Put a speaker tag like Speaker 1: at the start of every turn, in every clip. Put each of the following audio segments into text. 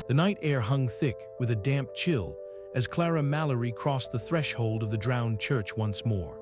Speaker 1: The night air hung thick with a damp chill as Clara Mallory crossed the threshold of the drowned church once more.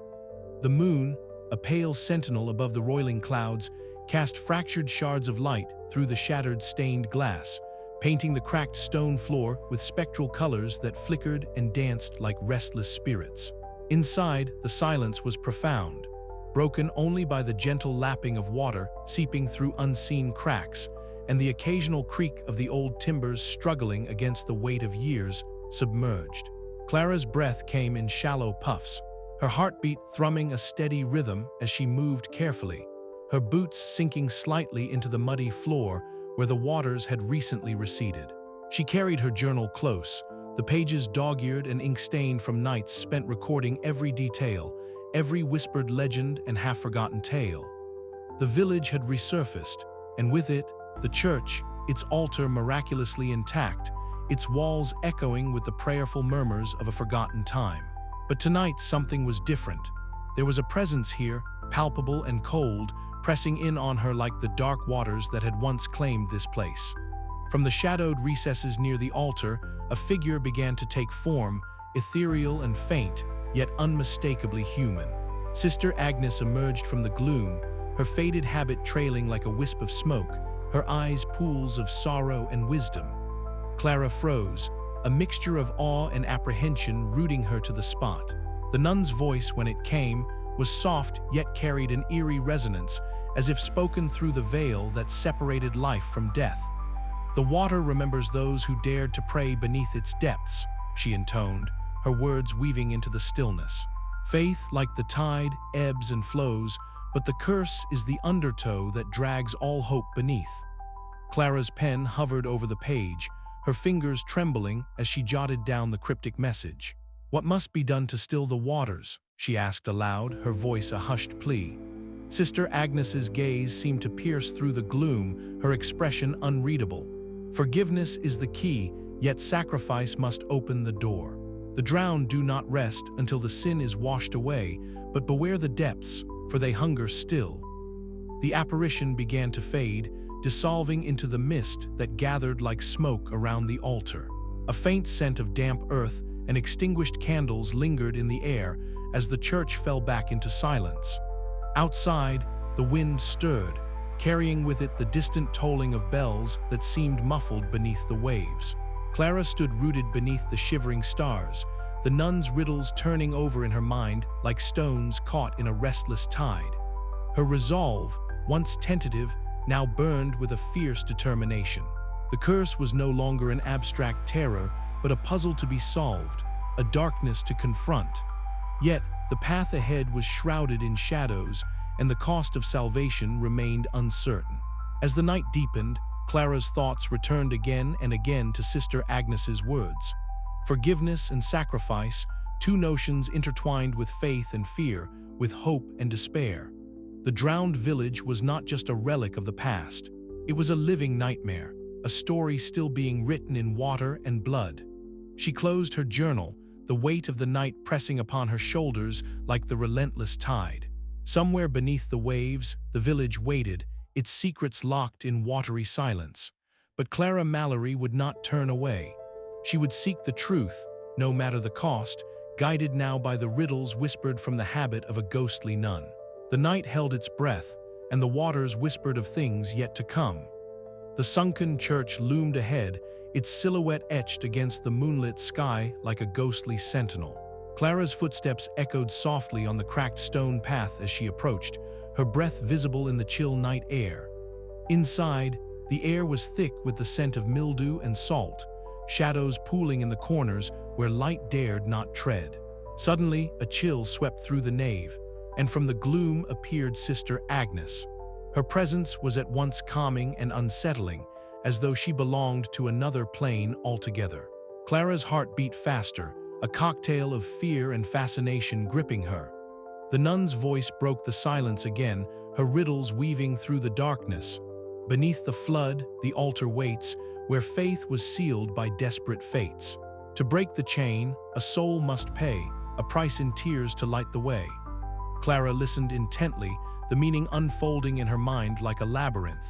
Speaker 1: The moon, a pale sentinel above the roiling clouds, cast fractured shards of light through the shattered stained glass, painting the cracked stone floor with spectral colors that flickered and danced like restless spirits. Inside, the silence was profound, broken only by the gentle lapping of water seeping through unseen cracks and the occasional creak of the old timbers struggling against the weight of years submerged. Clara's breath came in shallow puffs, her heartbeat thrumming a steady rhythm as she moved carefully, her boots sinking slightly into the muddy floor where the waters had recently receded. She carried her journal close, the pages dog-eared and ink-stained from nights spent recording every detail, every whispered legend and half-forgotten tale. The village had resurfaced, and with it, the church, its altar miraculously intact, its walls echoing with the prayerful murmurs of a forgotten time. But tonight something was different. There was a presence here, palpable and cold, pressing in on her like the dark waters that had once claimed this place. From the shadowed recesses near the altar, a figure began to take form, ethereal and faint, yet unmistakably human. Sister Agnes emerged from the gloom, her faded habit trailing like a wisp of smoke, her eyes pools of sorrow and wisdom. Clara froze, a mixture of awe and apprehension rooting her to the spot. The nun's voice, when it came, was soft yet carried an eerie resonance, as if spoken through the veil that separated life from death. "The water remembers those who dared to pray beneath its depths," she intoned, her words weaving into the stillness. "Faith, like the tide, ebbs and flows, but the curse is the undertow that drags all hope beneath." Clara's pen hovered over the page, her fingers trembling as she jotted down the cryptic message. "What must be done to still the waters?" she asked aloud, her voice a hushed plea. Sister Agnes's gaze seemed to pierce through the gloom, her expression unreadable. "Forgiveness is the key, yet sacrifice must open the door. The drowned do not rest until the sin is washed away, but beware the depths, for they hunger still." The apparition began to fade, dissolving into the mist that gathered like smoke around the altar. A faint scent of damp earth and extinguished candles lingered in the air as the church fell back into silence. Outside, the wind stirred, carrying with it the distant tolling of bells that seemed muffled beneath the waves. Clara stood rooted beneath the shivering stars, the nun's riddles turning over in her mind like stones caught in a restless tide. Her resolve, once tentative, now burned with a fierce determination. The curse was no longer an abstract terror, but a puzzle to be solved, a darkness to confront. Yet, the path ahead was shrouded in shadows, and the cost of salvation remained uncertain. As the night deepened, Clara's thoughts returned again and again to Sister Agnes's words. Forgiveness and sacrifice, two notions intertwined with faith and fear, with hope and despair. The drowned village was not just a relic of the past. It was a living nightmare, a story still being written in water and blood. She closed her journal, the weight of the night pressing upon her shoulders like the relentless tide. Somewhere beneath the waves, the village waited, its secrets locked in watery silence. But Clara Mallory would not turn away. She would seek the truth, no matter the cost, guided now by the riddles whispered from the habit of a ghostly nun. The night held its breath, and the waters whispered of things yet to come. The sunken church loomed ahead, its silhouette etched against the moonlit sky like a ghostly sentinel. Clara's footsteps echoed softly on the cracked stone path as she approached, her breath visible in the chill night air. Inside, the air was thick with the scent of mildew and salt, shadows pooling in the corners where light dared not tread. Suddenly, a chill swept through the nave, and from the gloom appeared Sister Agnes. Her presence was at once calming and unsettling, as though she belonged to another plane altogether. Clara's heart beat faster, a cocktail of fear and fascination gripping her. The nun's voice broke the silence again, her riddles weaving through the darkness. Beneath the flood, the altar waits, where faith was sealed by desperate fates. To break the chain, a soul must pay, a price in tears to light the way. Clara listened intently, the meaning unfolding in her mind like a labyrinth.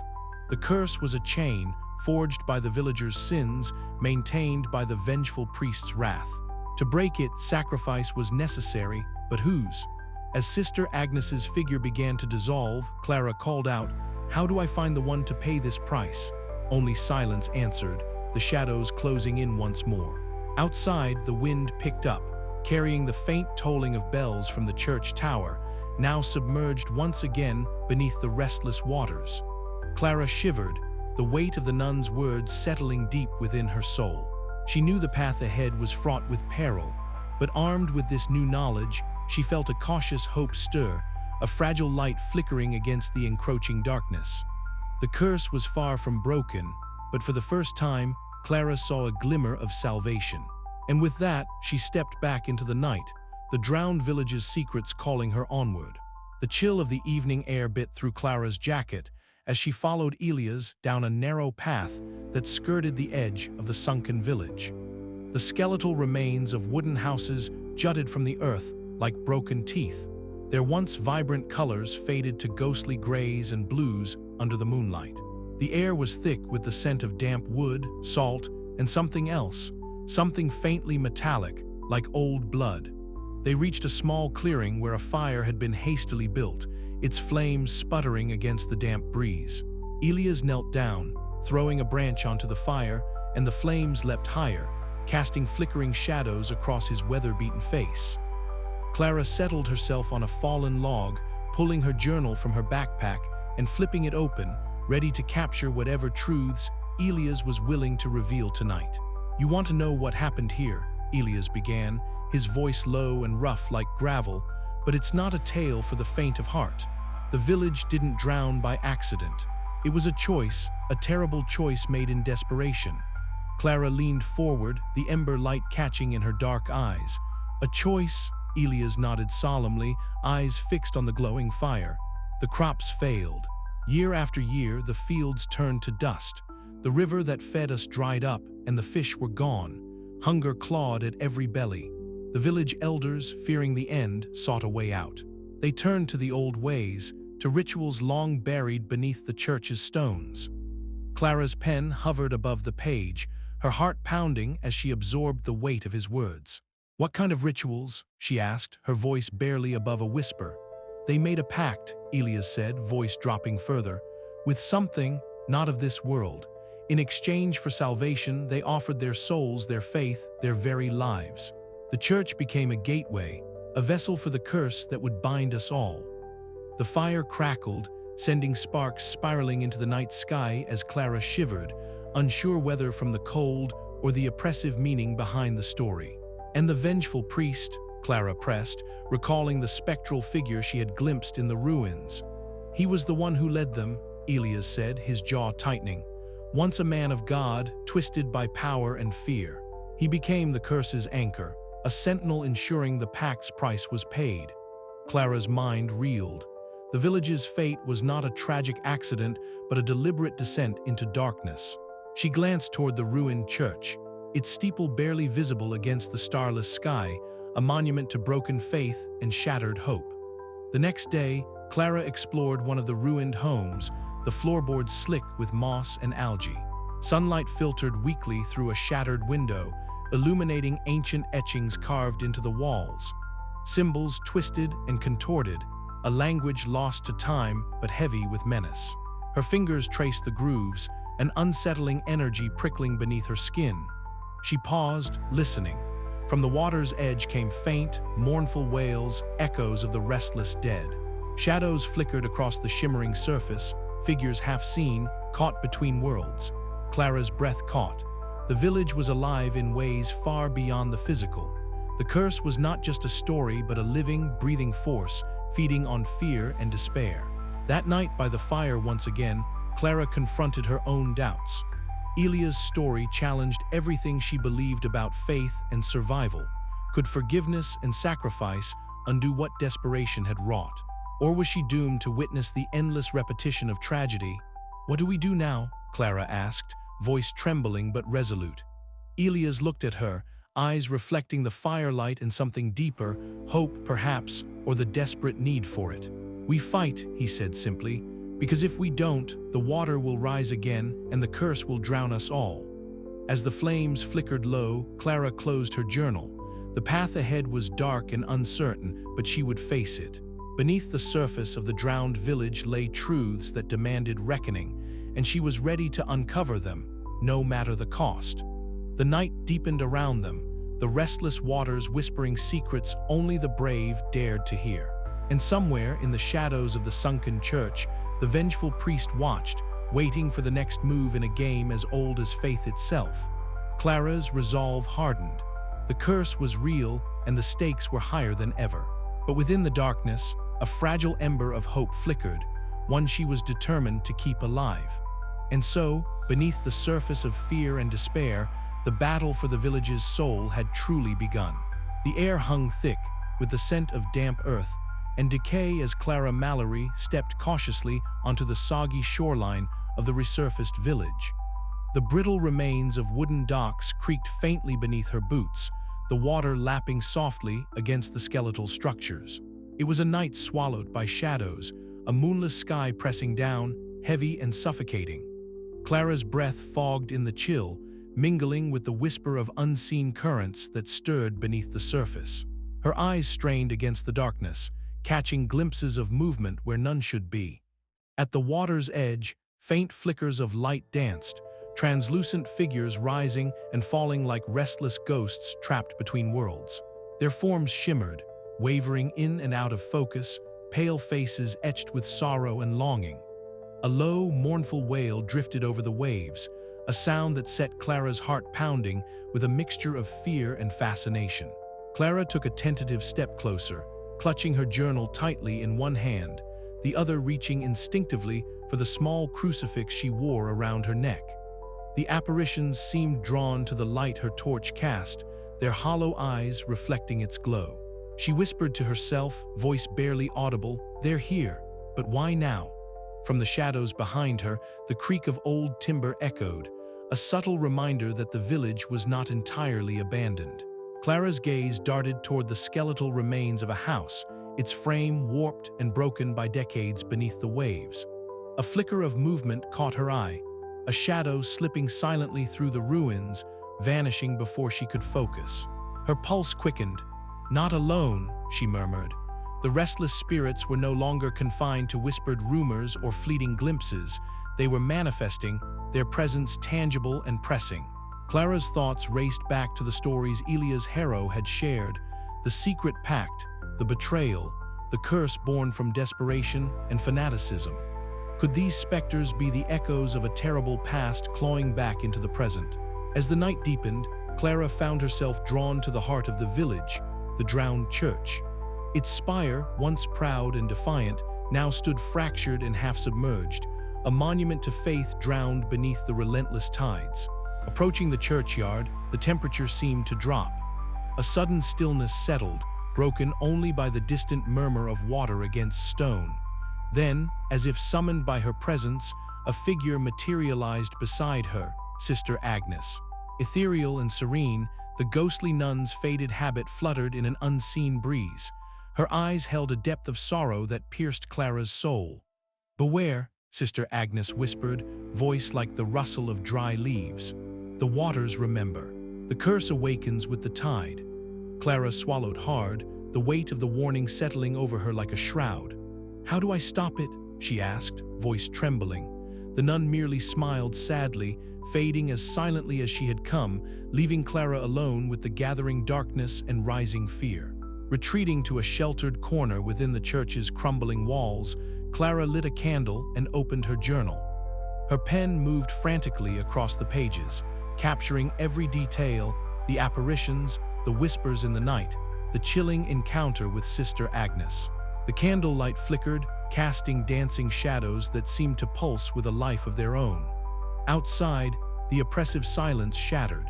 Speaker 1: The curse was a chain, forged by the villagers' sins, maintained by the vengeful priest's wrath. To break it, sacrifice was necessary, but whose? As Sister Agnes's figure began to dissolve, Clara called out, "How do I find the one to pay this price?" Only silence answered, the shadows closing in once more. Outside, the wind picked up, carrying the faint tolling of bells from the church tower, now submerged once again beneath the restless waters. Clara shivered, the weight of the nun's words settling deep within her soul. She knew the path ahead was fraught with peril, but armed with this new knowledge, she felt a cautious hope stir, a fragile light flickering against the encroaching darkness. The curse was far from broken, but for the first time, Clara saw a glimmer of salvation. And with that, she stepped back into the night, the drowned village's secrets calling her onward. The chill of the evening air bit through Clara's jacket as she followed Elia's down a narrow path that skirted the edge of the sunken village. The skeletal remains of wooden houses jutted from the earth like broken teeth, their once vibrant colors faded to ghostly grays and blues under the moonlight. The air was thick with the scent of damp wood, salt, and something else, something faintly metallic, like old blood. They reached a small clearing where a fire had been hastily built, its flames sputtering against the damp breeze. Elias knelt down, throwing a branch onto the fire, and the flames leapt higher, casting flickering shadows across his weather-beaten face. Clara settled herself on a fallen log, pulling her journal from her backpack and flipping it open, ready to capture whatever truths Elias was willing to reveal tonight. "You want to know what happened here?" Elias began, his voice low and rough like gravel, "but it's not a tale for the faint of heart. The village didn't drown by accident. It was a choice, a terrible choice made in desperation." Clara leaned forward, the ember light catching in her dark eyes. "A choice?" Elias nodded solemnly, eyes fixed on the glowing fire. "The crops failed. Year after year, the fields turned to dust. The river that fed us dried up, and the fish were gone. Hunger clawed at every belly. The village elders, fearing the end, sought a way out. They turned to the old ways, to rituals long buried beneath the church's stones." Clara's pen hovered above the page, her heart pounding as she absorbed the weight of his words. "What kind of rituals?" she asked, her voice barely above a whisper. "They made a pact," Elias said, voice dropping further, "with something not of this world. In exchange for salvation, they offered their souls, their faith, their very lives. The church became a gateway, a vessel for the curse that would bind us all." The fire crackled, sending sparks spiraling into the night sky as Clara shivered, unsure whether from the cold or the oppressive meaning behind the story. "And the vengeful priest," Clara pressed, recalling the spectral figure she had glimpsed in the ruins. "He was the one who led them," Elias said, his jaw tightening. "Once a man of God, twisted by power and fear. He became the curse's anchor, a sentinel ensuring the pact's price was paid." Clara's mind reeled. The village's fate was not a tragic accident, but a deliberate descent into darkness. She glanced toward the ruined church, its steeple barely visible against the starless sky, a monument to broken faith and shattered hope. The next day, Clara explored one of the ruined homes, the floorboards slick with moss and algae. Sunlight filtered weakly through a shattered window, illuminating ancient etchings carved into the walls. Symbols twisted and contorted, a language lost to time but heavy with menace. Her fingers traced the grooves, an unsettling energy prickling beneath her skin. She paused, listening. From the water's edge came faint, mournful wails, echoes of the restless dead. Shadows flickered across the shimmering surface, figures half seen, caught between worlds. Clara's breath caught. The village was alive in ways far beyond the physical. The curse was not just a story but a living, breathing force, feeding on fear and despair. That night by the fire once again, Clara confronted her own doubts. Elia's story challenged everything she believed about faith and survival. Could forgiveness and sacrifice undo what desperation had wrought? Or was she doomed to witness the endless repetition of tragedy? "What do we do now?" Clara asked, voice trembling but resolute. Elias looked at her, eyes reflecting the firelight and something deeper, hope perhaps, or the desperate need for it. "We fight," he said simply, Because if we don't, the water will rise again and the curse will drown us all. As the flames flickered low, Clara closed her journal. The path ahead was dark and uncertain, but she would face it. Beneath the surface of the drowned village lay truths that demanded reckoning, and she was ready to uncover them, no matter the cost. The night deepened around them, the restless waters whispering secrets only the brave dared to hear. And somewhere in the shadows of the sunken church, the vengeful priest watched, waiting for the next move in a game as old as faith itself. Clara's resolve hardened. The curse was real, and the stakes were higher than ever. But within the darkness, a fragile ember of hope flickered, one she was determined to keep alive. And so, beneath the surface of fear and despair, the battle for the village's soul had truly begun. The air hung thick, with the scent of damp earth and decay as Clara Mallory stepped cautiously onto the soggy shoreline of the resurfaced village. The brittle remains of wooden docks creaked faintly beneath her boots, the water lapping softly against the skeletal structures. It was a night swallowed by shadows, a moonless sky pressing down, heavy and suffocating. Clara's breath fogged in the chill, mingling with the whisper of unseen currents that stirred beneath the surface. Her eyes strained against the darkness, catching glimpses of movement where none should be. At the water's edge, faint flickers of light danced, translucent figures rising and falling like restless ghosts trapped between worlds. Their forms shimmered, wavering in and out of focus, pale faces etched with sorrow and longing. A low, mournful wail drifted over the waves, a sound that set Clara's heart pounding with a mixture of fear and fascination. Clara took a tentative step closer, clutching her journal tightly in one hand, the other reaching instinctively for the small crucifix she wore around her neck. The apparitions seemed drawn to the light her torch cast, their hollow eyes reflecting its glow. She whispered to herself, voice barely audible, "They're here, but why now?" From the shadows behind her, the creak of old timber echoed, a subtle reminder that the village was not entirely abandoned. Clara's gaze darted toward the skeletal remains of a house, its frame warped and broken by decades beneath the waves. A flicker of movement caught her eye, a shadow slipping silently through the ruins, vanishing before she could focus. Her pulse quickened. "Not alone," she murmured. The restless spirits were no longer confined to whispered rumors or fleeting glimpses. They were manifesting, their presence tangible and pressing. Clara's thoughts raced back to the stories Elia's hero had shared, the secret pact, the betrayal, the curse born from desperation and fanaticism. Could these specters be the echoes of a terrible past clawing back into the present? As the night deepened, Clara found herself drawn to the heart of the village, the drowned church. Its spire, once proud and defiant, now stood fractured and half-submerged, a monument to faith drowned beneath the relentless tides. Approaching the churchyard, the temperature seemed to drop. A sudden stillness settled, broken only by the distant murmur of water against stone. Then, as if summoned by her presence, a figure materialized beside her, Sister Agnes. Ethereal and serene, the ghostly nun's faded habit fluttered in an unseen breeze. Her eyes held a depth of sorrow that pierced Clara's soul. "Beware," Sister Agnes whispered, voice like the rustle of dry leaves. "The waters remember. The curse awakens with the tide." Clara swallowed hard, the weight of the warning settling over her like a shroud. "How do I stop it?" she asked, voice trembling. The nun merely smiled sadly, fading as silently as she had come, leaving Clara alone with the gathering darkness and rising fear. Retreating to a sheltered corner within the church's crumbling walls, Clara lit a candle and opened her journal. Her pen moved frantically across the pages, capturing every detail, the apparitions, the whispers in the night, the chilling encounter with Sister Agnes. The candlelight flickered, casting dancing shadows that seemed to pulse with a life of their own. Outside, the oppressive silence shattered.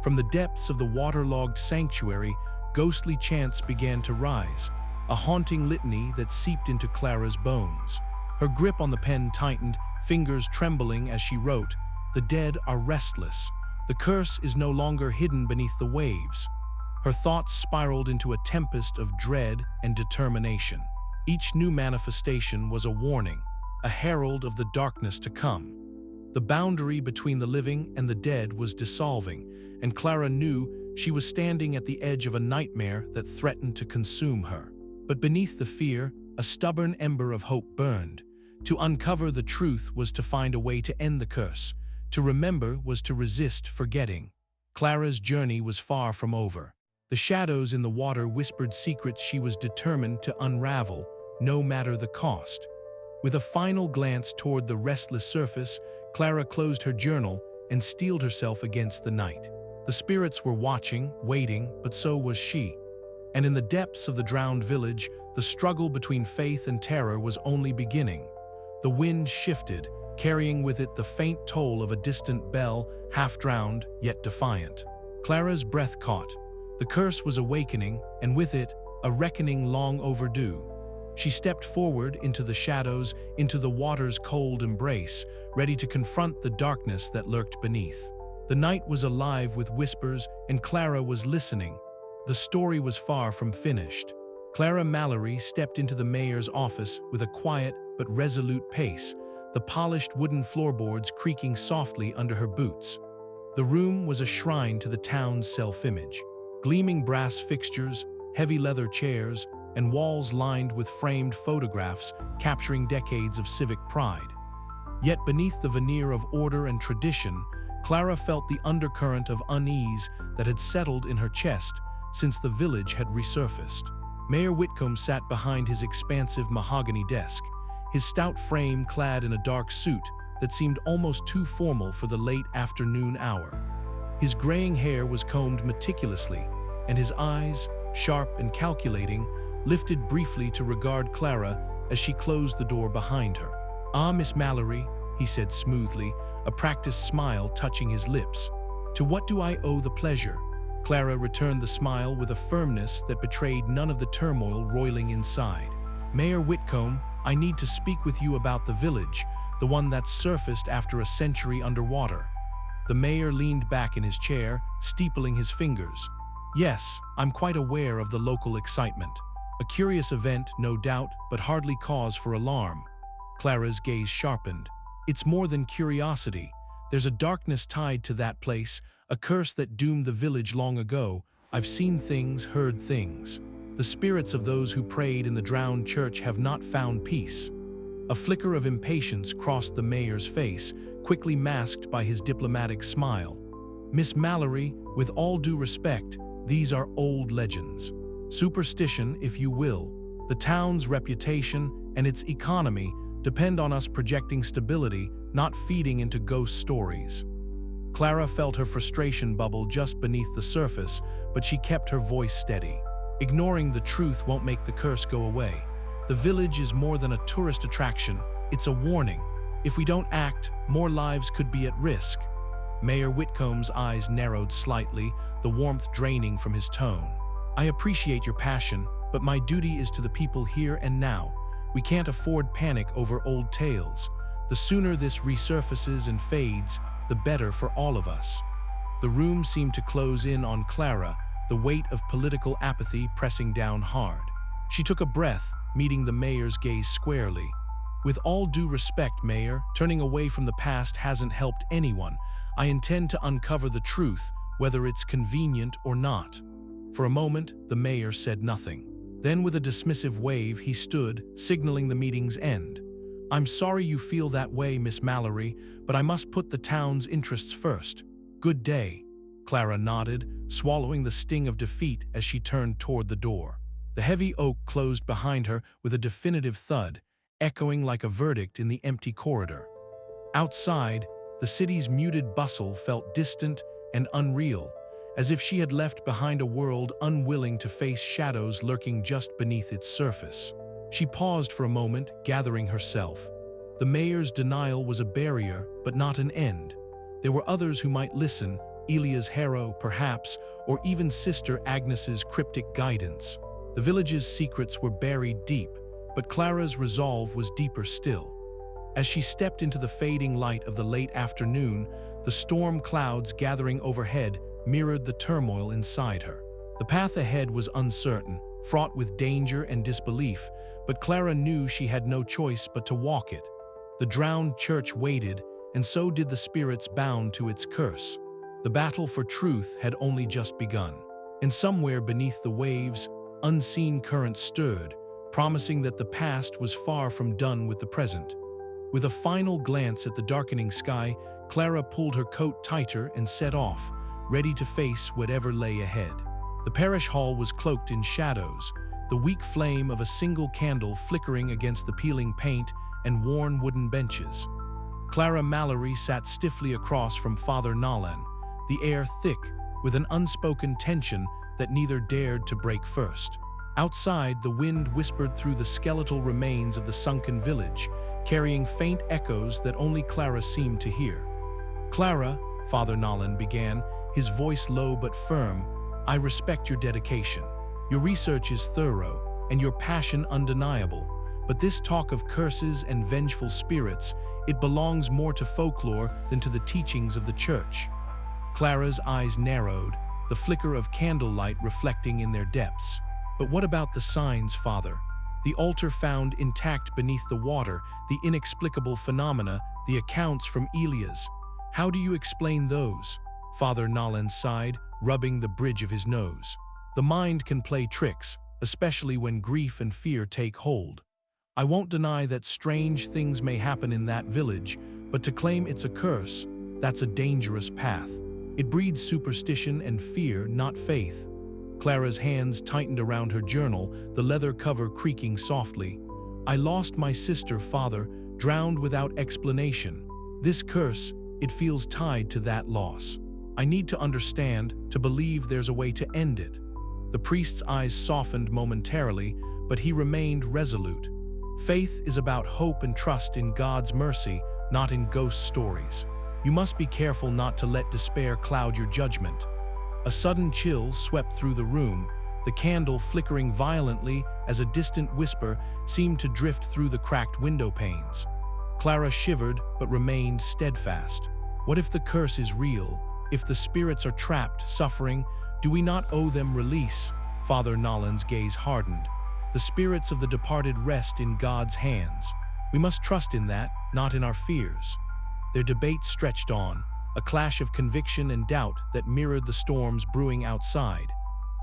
Speaker 1: From the depths of the waterlogged sanctuary, ghostly chants began to rise, a haunting litany that seeped into Clara's bones. Her grip on the pen tightened, fingers trembling as she wrote, "The dead are restless. The curse is no longer hidden beneath the waves." Her thoughts spiraled into a tempest of dread and determination. Each new manifestation was a warning, a herald of the darkness to come. The boundary between the living and the dead was dissolving, and Clara knew she was standing at the edge of a nightmare that threatened to consume her. But beneath the fear, a stubborn ember of hope burned. To uncover the truth was to find a way to end the curse. To remember was to resist forgetting. Clara's journey was far from over. The shadows in the water whispered secrets she was determined to unravel, no matter the cost. With a final glance toward the restless surface, Clara closed her journal and steeled herself against the night. The spirits were watching, waiting, but so was she. And in the depths of the drowned village, the struggle between faith and terror was only beginning. The wind shifted, carrying with it the faint toll of a distant bell, half-drowned, yet defiant. Clara's breath caught. The curse was awakening, and with it, a reckoning long overdue. She stepped forward into the shadows, into the water's cold embrace, ready to confront the darkness that lurked beneath. The night was alive with whispers, and Clara was listening. The story was far from finished. Clara Mallory stepped into the mayor's office with a quiet but resolute pace, the polished wooden floorboards creaking softly under her boots. The room was a shrine to the town's self-image. Gleaming brass fixtures, heavy leather chairs, and walls lined with framed photographs capturing decades of civic pride. Yet beneath the veneer of order and tradition, Clara felt the undercurrent of unease that had settled in her chest since the village had resurfaced. Mayor Whitcomb sat behind his expansive mahogany desk, his stout frame clad in a dark suit that seemed almost too formal for the late afternoon hour. His graying hair was combed meticulously, and his eyes, sharp and calculating, lifted briefly to regard Clara as she closed the door behind her. "Ah, Miss Mallory," he said smoothly, a practiced smile touching his lips. "To what do I owe the pleasure?" Clara returned the smile with a firmness that betrayed none of the turmoil roiling inside. "Mayor Whitcomb, I need to speak with you about the village, the one that surfaced after a century underwater." The mayor leaned back in his chair, steepling his fingers. "Yes, I'm quite aware of the local excitement. A curious event, no doubt, but hardly cause for alarm." Clara's gaze sharpened. "It's more than curiosity. There's a darkness tied to that place, a curse that doomed the village long ago. I've seen things, heard things. The spirits of those who prayed in the drowned church have not found peace." A flicker of impatience crossed the mayor's face, quickly masked by his diplomatic smile. "Miss Mallory, with all due respect, these are old legends. Superstition, if you will. The town's reputation and its economy depend on us projecting stability, not feeding into ghost stories." Clara felt her frustration bubble just beneath the surface, but she kept her voice steady. "Ignoring the truth won't make the curse go away. The village is more than a tourist attraction, it's a warning. If we don't act, more lives could be at risk." Mayor Whitcomb's eyes narrowed slightly, the warmth draining from his tone. "I appreciate your passion, but my duty is to the people here and now. We can't afford panic over old tales. The sooner this resurfaces and fades, the better for all of us." The room seemed to close in on Clara, the weight of political apathy pressing down hard. She took a breath, meeting the mayor's gaze squarely. "With all due respect, Mayor, turning away from the past hasn't helped anyone. I intend to uncover the truth, whether it's convenient or not." For a moment, the mayor said nothing. Then with a dismissive wave, he stood, signaling the meeting's end. "I'm sorry you feel that way, Miss Mallory, but I must put the town's interests first. Good day." Clara nodded, swallowing the sting of defeat as she turned toward the door. The heavy oak closed behind her with a definitive thud, echoing like a verdict in the empty corridor. Outside, the city's muted bustle felt distant and unreal, as if she had left behind a world unwilling to face shadows lurking just beneath its surface. She paused for a moment, gathering herself. The mayor's denial was a barrier, but not an end. There were others who might listen, Elia's harrow, perhaps, or even Sister Agnes's cryptic guidance. The village's secrets were buried deep, but Clara's resolve was deeper still. As she stepped into the fading light of the late afternoon, the storm clouds gathering overhead mirrored the turmoil inside her. The path ahead was uncertain, fraught with danger and disbelief, but Clara knew she had no choice but to walk it. The drowned church waited, and so did the spirits bound to its curse. The battle for truth had only just begun. And somewhere beneath the waves, unseen currents stirred, promising that the past was far from done with the present. With a final glance at the darkening sky, Clara pulled her coat tighter and set off, ready to face whatever lay ahead. The parish hall was cloaked in shadows, the weak flame of a single candle flickering against the peeling paint and worn wooden benches. Clara Mallory sat stiffly across from Father Nolan, the air thick with an unspoken tension that neither dared to break first. Outside, the wind whispered through the skeletal remains of the sunken village, carrying faint echoes that only Clara seemed to hear. "Clara," Father Nolan began, his voice low but firm, "I respect your dedication. Your research is thorough, and your passion undeniable. But this talk of curses and vengeful spirits, it belongs more to folklore than to the teachings of the church." Clara's eyes narrowed, the flicker of candlelight reflecting in their depths. "But what about the signs, Father? The altar found intact beneath the water, the inexplicable phenomena, the accounts from Elias. How do you explain those?" Father Nolan sighed, rubbing the bridge of his nose. "The mind can play tricks, especially when grief and fear take hold. I won't deny that strange things may happen in that village, but to claim it's a curse, that's a dangerous path. It breeds superstition and fear, not faith." Clara's hands tightened around her journal, the leather cover creaking softly. "I lost my sister, Father, drowned without explanation. This curse, it feels tied to that loss. I need to understand, to believe there's a way to end it." The priest's eyes softened momentarily, but he remained resolute. "Faith is about hope and trust in God's mercy, not in ghost stories. You must be careful not to let despair cloud your judgment." A sudden chill swept through the room, the candle flickering violently as a distant whisper seemed to drift through the cracked window panes. Clara shivered but remained steadfast. What if the curse is real? If the spirits are trapped, suffering, do we not owe them release? Father Nolan's gaze hardened. "The spirits of the departed rest in God's hands. We must trust in that, not in our fears." Their debate stretched on, a clash of conviction and doubt that mirrored the storms brewing outside.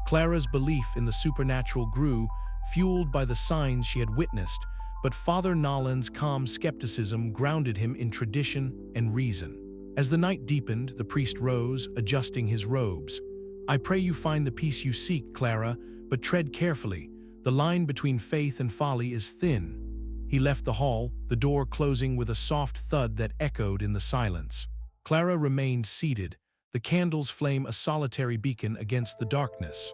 Speaker 1: Clara's belief in the supernatural grew, fueled by the signs she had witnessed, but Father Nolan's calm skepticism grounded him in tradition and reason. As the night deepened, the priest rose, adjusting his robes. "I pray you find the peace you seek, Clara, but tread carefully. The line between faith and folly is thin." He left the hall, the door closing with a soft thud that echoed in the silence. Clara remained seated, the candle's flame a solitary beacon against the darkness.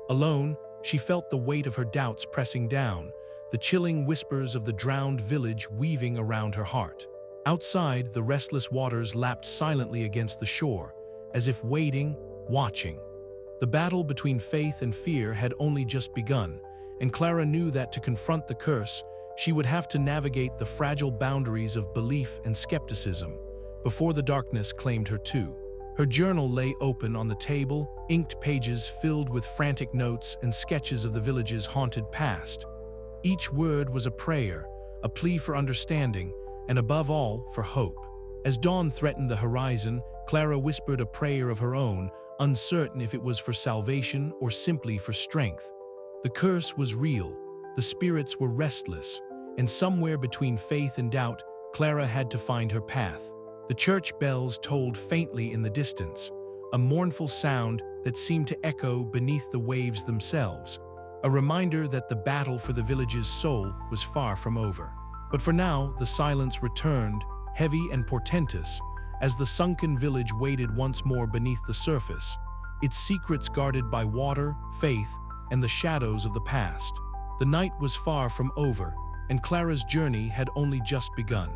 Speaker 1: Alone, she felt the weight of her doubts pressing down, the chilling whispers of the drowned village weaving around her heart. Outside, the restless waters lapped silently against the shore, as if waiting, watching. The battle between faith and fear had only just begun, and Clara knew that to confront the curse, she would have to navigate the fragile boundaries of belief and skepticism before the darkness claimed her too. Her journal lay open on the table, inked pages filled with frantic notes and sketches of the village's haunted past. Each word was a prayer, a plea for understanding, and above all, for hope. As dawn threatened the horizon, Clara whispered a prayer of her own, uncertain if it was for salvation or simply for strength. The curse was real, the spirits were restless, and somewhere between faith and doubt, Clara had to find her path. The church bells tolled faintly in the distance, a mournful sound that seemed to echo beneath the waves themselves, a reminder that the battle for the village's soul was far from over. But for now, the silence returned, heavy and portentous, as the sunken village waited once more beneath the surface, its secrets guarded by water, faith, and the shadows of the past. The night was far from over, and Clara's journey had only just begun.